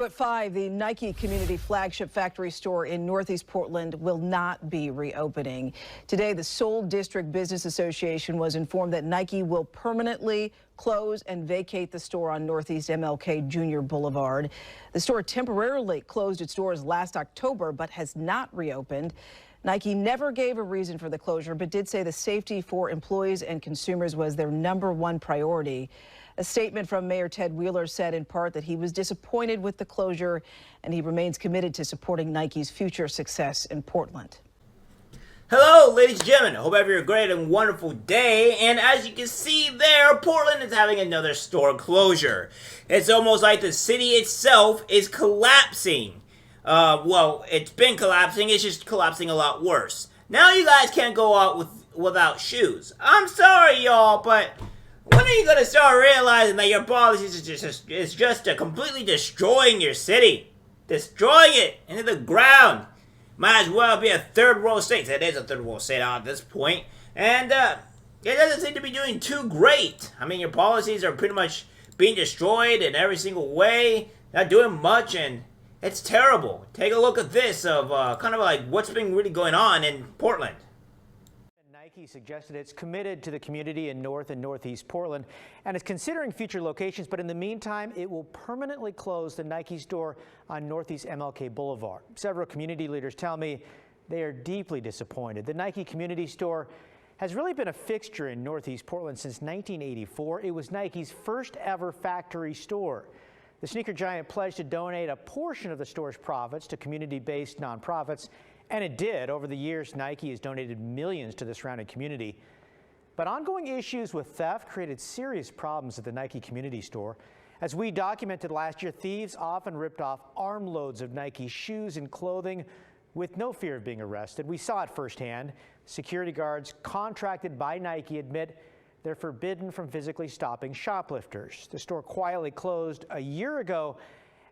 At 5, the Nike community flagship factory store in Northeast Portland will not be reopening. Today, the Seoul District Business Association was informed that Nike will permanently close and vacate the store on Northeast MLK Jr. Boulevard. The store temporarily closed its doors last October, but has not reopened. Nike never gave a reason for the closure, but did say the safety for employees and consumers was their #1 priority. A statement from Mayor Ted Wheeler said in part that he was disappointed with the closure and he remains committed to supporting Nike's future success in Portland. Hello, ladies and gentlemen. I hope you have a great and wonderful day. And as you can see there, Portland is having another store closure. It's almost like the city itself is collapsing. Well, it's been collapsing. It's just collapsing a lot worse. Now you guys can't go out without shoes. I'm sorry, y'all, but when are you going to start realizing that your policies is just completely destroying your city? Destroying it into the ground. Might as well be a third world state. It is a third world state at this point. And it doesn't seem to be doing too great. I mean, your policies are pretty much being destroyed in every single way. Not doing much, and it's terrible. Take a look at this of kind of like what's been really going on in Portland. Nike suggested it's committed to the community in North and Northeast Portland and is considering future locations, but in the meantime, it will permanently close the Nike store on Northeast MLK Boulevard. Several community leaders tell me they are deeply disappointed. The Nike community store has really been a fixture in Northeast Portland since 1984. It was Nike's first ever factory store. The sneaker giant pledged to donate a portion of the store's profits to community-based nonprofits, and it did. Over the years, Nike has donated millions to the surrounding community. But ongoing issues with theft created serious problems at the Nike community store. As we documented last year, thieves often ripped off armloads of Nike shoes and clothing with no fear of being arrested. We saw it firsthand. Security guards contracted by Nike admit they're forbidden from physically stopping shoplifters. The store quietly closed a year ago,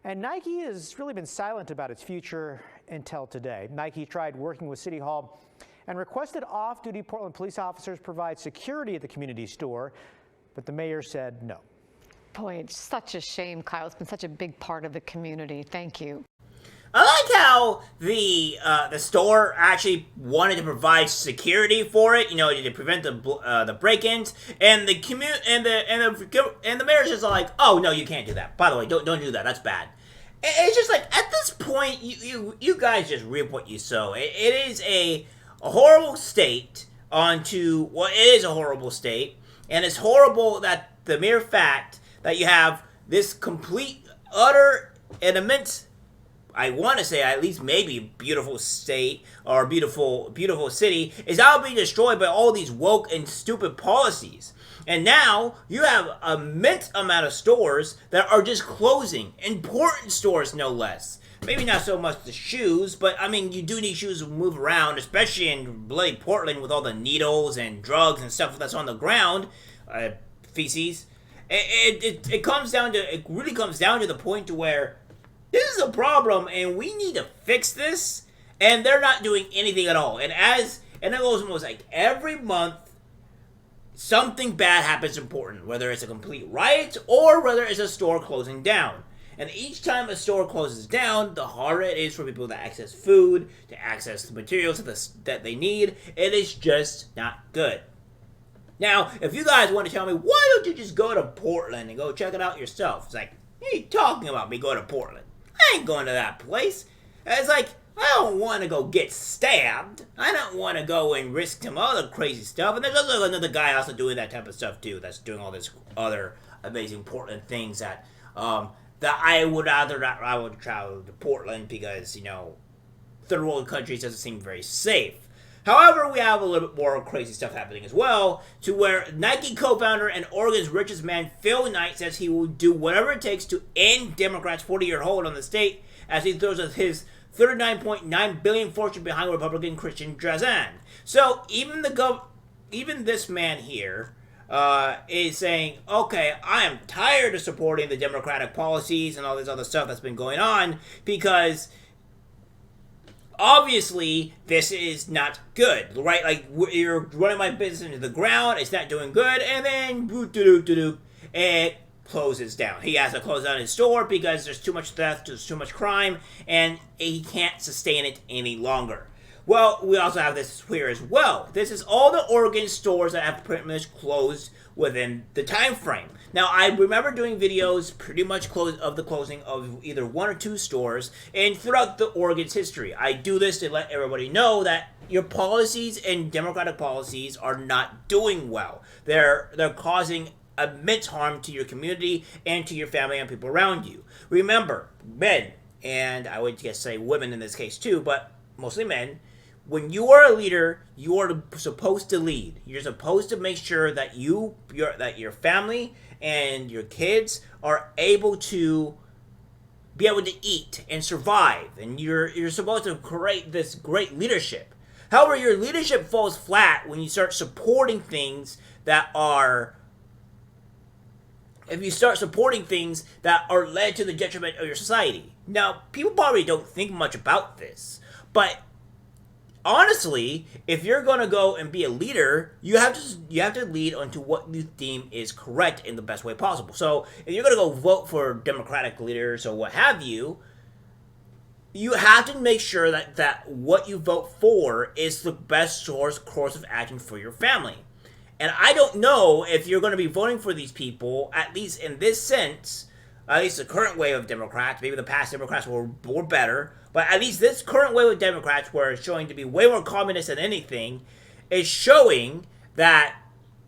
and Nike has really been silent about its future until today. Nike tried working with City Hall and requested off-duty Portland police officers provide security at the community store, but the mayor said no. Boy, it's such a shame, Kyle. It's been such a big part of the community. Thank you. I like how the store actually wanted to provide security for it, you know, to prevent the break-ins, and the mayor's just like, oh no, you can't do that. By the way, don't do that. That's bad. It's just like at this point, you guys just reap what you sow. It is a horrible state onto well, it is a horrible state, and it's horrible that the mere fact that you have this complete, utter, and immense, I want to say at least maybe beautiful state or beautiful city is now being destroyed by all these woke and stupid policies. And now you have an immense amount of stores that are just closing. Important stores, no less. Maybe not so much the shoes, but I mean, you do need shoes to move around, especially in bloody Portland with all the needles and drugs and stuff that's on the ground, feces. It comes down to, it really comes down to the point to where this is a problem, and we need to fix this, and they're not doing anything at all. And it goes almost like every month, something bad happens in Portland, whether it's a complete riot or whether it's a store closing down. And each time a store closes down, the harder it is for people to access food, to access the materials that they need. It is just not good. Now, if you guys want to tell me, why don't you just go to Portland and go check it out yourself? It's like, what are you talking about me going to Portland? I ain't going to that place. It's like, I don't want to go get stabbed. I don't want to go and risk some other crazy stuff. And there's also another guy also doing that type of stuff too. That's doing all this other amazing Portland things that I would rather not. I would travel to Portland because, you know, third world countries doesn't seem very safe. However, we have a little bit more crazy stuff happening as well, to where Nike co-founder and Oregon's richest man, Phil Knight, says he will do whatever it takes to end Democrats' 40-year hold on the state as he throws his $39.9 billion fortune behind Republican Christian Drazan. So even this man here is saying, okay, I am tired of supporting the Democratic policies and all this other stuff that's been going on because obviously this is not good, right? Like, you're running my business into the ground, it's not doing good, and then closes down. He has to close down his store because there's too much theft, there's too much crime, and he can't sustain it any longer. Well, we also have this here as well. This is all the Oregon stores that have pretty much closed within the time frame. Now, I remember doing videos pretty much of the closing of either 1 or 2 stores, and throughout the Oregon's history, I do this to let everybody know that your policies and Democratic policies are not doing well. They're causing immense harm to your community and to your family and people around you. Remember, men, and I would guess say women in this case too, but mostly men, when you are a leader, you are supposed to lead. You're supposed to make sure that your family and your kids are able to be able to eat and survive, and you're supposed to create this great leadership. However, your leadership falls flat when you start supporting things that are led to the detriment of your society. Now, people probably don't think much about this, but honestly, if you're going to go and be a leader, you have to lead onto what you deem is correct in the best way possible. So if you're going to go vote for Democratic leaders or what have you, you have to make sure that what you vote for is the best course of action for your family. And I don't know if you're going to be voting for these people, at least in this sense, at least the current wave of Democrats, maybe the past Democrats were better, but at least this current wave of Democrats, where it's showing to be way more communist than anything, is showing that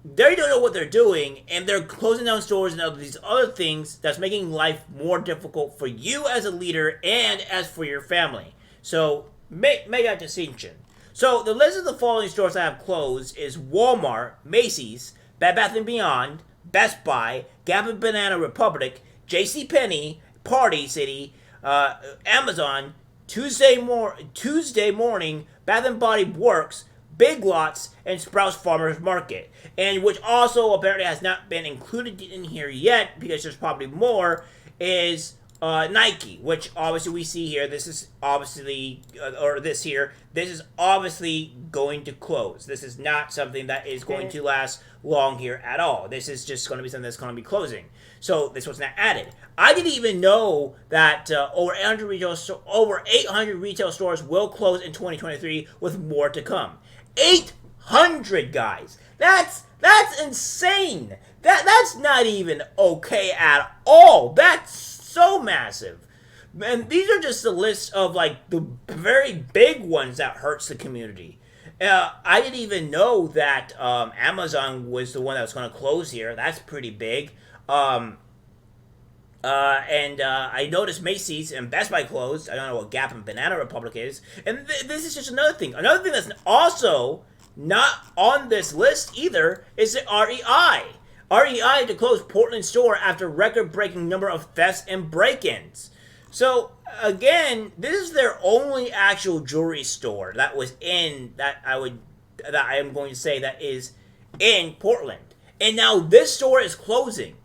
they don't know what they're doing, and they're closing down stores and all these other things that's making life more difficult for you as a leader and as for your family. So make that distinction. So the list of the following stores that have closed is Walmart, Macy's, Bed Bath & Beyond, Best Buy, Gap and Banana Republic, JCPenney, Party City, Amazon, Tuesday Morning, Bath & Body Works, Big Lots, and Sprouts Farmers Market. And which also apparently has not been included in here yet, because there's probably more, is Nike, which obviously we see here. This is obviously, this is obviously going to close. This is not something that is going to last long here at all. This is just going to be something that's going to be closing. So this was not added. I didn't even know that over 800 retail stores will close in 2023, with more to come. 800, guys. That's insane. That's not even okay at all. That's so massive. And these are just the list of like the very big ones that hurts the community. I didn't even know that Amazon was the one that was going to close here. That's pretty big. I noticed Macy's and Best Buy closed. I don't know what Gap and Banana Republic is. And this is just another thing. Another thing that's also not on this list either is the REI. REI to close Portland store after record-breaking number of thefts and break-ins. So again, this is their only actual jewelry store that was in that I am going to say that is in Portland. And now this store is closing.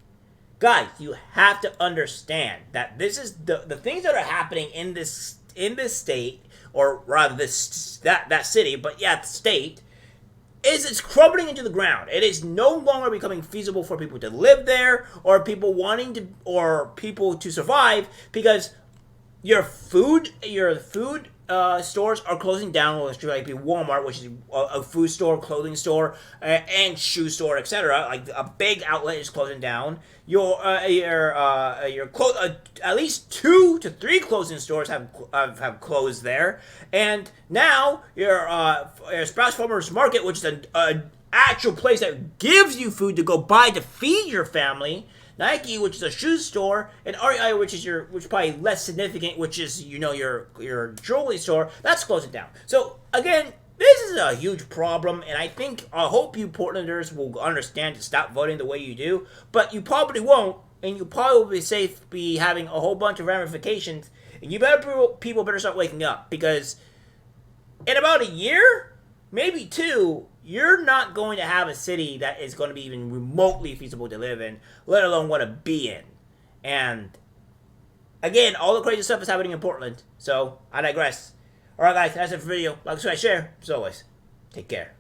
Guys, you have to understand that this is the things that are happening in this state, or rather that city, but yeah, the state, it's crumbling into the ground. It is no longer becoming feasible for people to live there, or people to survive, because your food stores are closing down, like Walmart, which is a food store, clothing store, and shoe store, etc. Like a big outlet is closing down. At least 2 to 3 clothing stores have closed there, and now your Sprouts Farmers Market, which is an actual place that gives you food to go buy to feed your family. Nike, which is a shoe store, and REI, which is probably less significant, which is your jewelry store, that's closing down. So again, this is a huge problem, and I hope you Portlanders will understand to stop voting the way you do, but you probably won't, and you probably will be having a whole bunch of ramifications, and people better start waking up, because in about a year, maybe 2, you're not going to have a city that is going to be even remotely feasible to live in, let alone want to be in. And again, all the crazy stuff is happening in Portland, so I digress. Alright guys, that's it for the video. Like, subscribe, share. As always, take care.